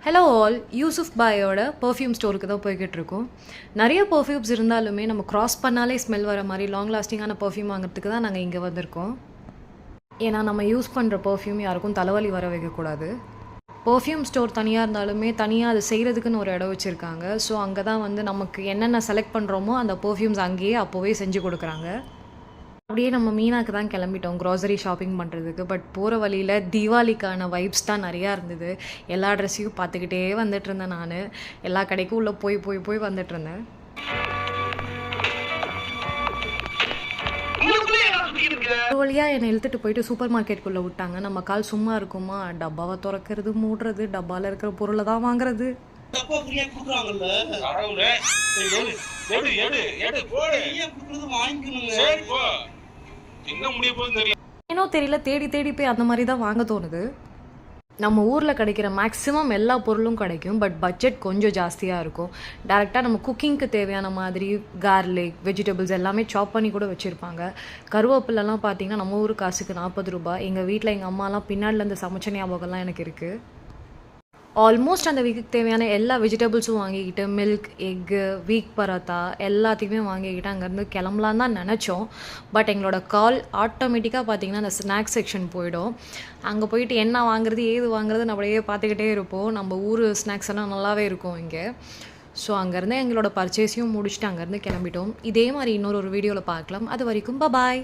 Hello all, Yusuf பாயோட perfume ஸ்டோருக்கு தான் போய்கிட்டு இருக்கோம். நிறைய பர்ஃப்யூம்ஸ் இருந்தாலுமே நம்ம க்ராஸ் பண்ணாலே ஸ்மெல் வர மாதிரி லாங் லாஸ்டிங்கான பர்ஃப்யூம் வாங்குறதுக்கு தான் நாங்கள் இங்கே வந்திருக்கோம். ஏன்னா நம்ம யூஸ் பண்ணுற பர்ஃப்யூம் யாருக்கும் தலைவலி வர வைக்கக்கூடாது. பர்ஃப்யூம் ஸ்டோர் தனியாக இருந்தாலுமே தனியாக அது செய்கிறதுக்குன்னு ஒரு இடம் வச்சுருக்காங்க. ஸோ அங்கே தான் வந்து நமக்கு என்னென்ன செலக்ட் பண்ணுறோமோ அந்த பர்ஃப்யூம்ஸ் அங்கேயே அப்போவே செஞ்சு கொடுக்குறாங்க. அப்படியே நம்ம மீனாக்கு தான் கிளம்பிட்டோம் க்ராசரி ஷாப்பிங் பண்ணுறதுக்கு. பட் போகிற வழியில் தீபாவளிக்கான வைப்ஸ் தான் நிறையா இருந்தது. எல்லா ட்ரெஸ்ஸையும் பார்த்துக்கிட்டே வந்துட்டு இருந்தேன். நான் எல்லா கடைக்கும் உள்ளே போய் போய் போய் வந்துட்டு இருந்தேன். ஒரு வழியாக என்னை இழுத்துட்டு போயிட்டு சூப்பர் மார்க்கெட்டுக்குள்ளே விட்டாங்க. நம்ம கால் சும்மா இருக்குமா, டப்பாவை திறக்கிறது மூடுறது, டப்பாவில் இருக்கிற பொருளை தான் வாங்குறது. ஏனோ தெரியல, தேடி தேடி போய் அந்த மாதிரி தான் வாங்க தோணுது. நம்ம ஊரில் கிடைக்கிற மேக்ஸிமம் எல்லா பொருளும் கிடைக்கும். பட் பட்ஜெட் கொஞ்சம் ஜாஸ்தியாக இருக்கும். டேரெக்டாக நம்ம குக்கிங்க்கு தேவையான மாதிரி கார்லிக், வெஜிடபிள்ஸ் எல்லாமே சாப் பண்ணி கூட வச்சுருப்பாங்க. கருவேப்பிலெல்லாம் பார்த்தீங்கன்னா நம்ம ஊர் காசுக்கு 40 ரூபாய். எங்கள் வீட்டில் எங்கள் அம்மாலாம் பின்னாடிலேருந்து சமைச்ச ஞாபகம்லாம் எனக்கு இருக்குது. ஆல்மோஸ்ட் அந்த வீக்குக்கு தேவையான எல்லா வெஜிடபிள்ஸும் வாங்கிக்கிட்டு மில்க், எக்கு, வீக் பரோட்டா எல்லாத்தையுமே வாங்கிக்கிட்டு அங்கேருந்து கிளம்பலான் தான் நினச்சோம். பட் எங்களோட கால் ஆட்டோமேட்டிக்காக பார்த்திங்கன்னா அந்த ஸ்நாக்ஸ் செக்ஷன் போயிடும். அங்கே போயிட்டு என்ன வாங்குறது ஏது வாங்குறதுன்னு அப்படியே பார்த்துக்கிட்டே இருப்போம். நம்ம ஊர் ஸ்நாக்ஸ் எல்லாம் நல்லாவே இருக்கும் இங்கே. ஸோ அங்கேருந்து எங்களோட பர்ச்சேஸையும் முடிச்சுட்டு அங்கேருந்து கிளம்பிட்டோம். இதே மாதிரி இன்னொரு வீடியோவில் பார்க்கலாம். அது வரைக்கும் பாய்.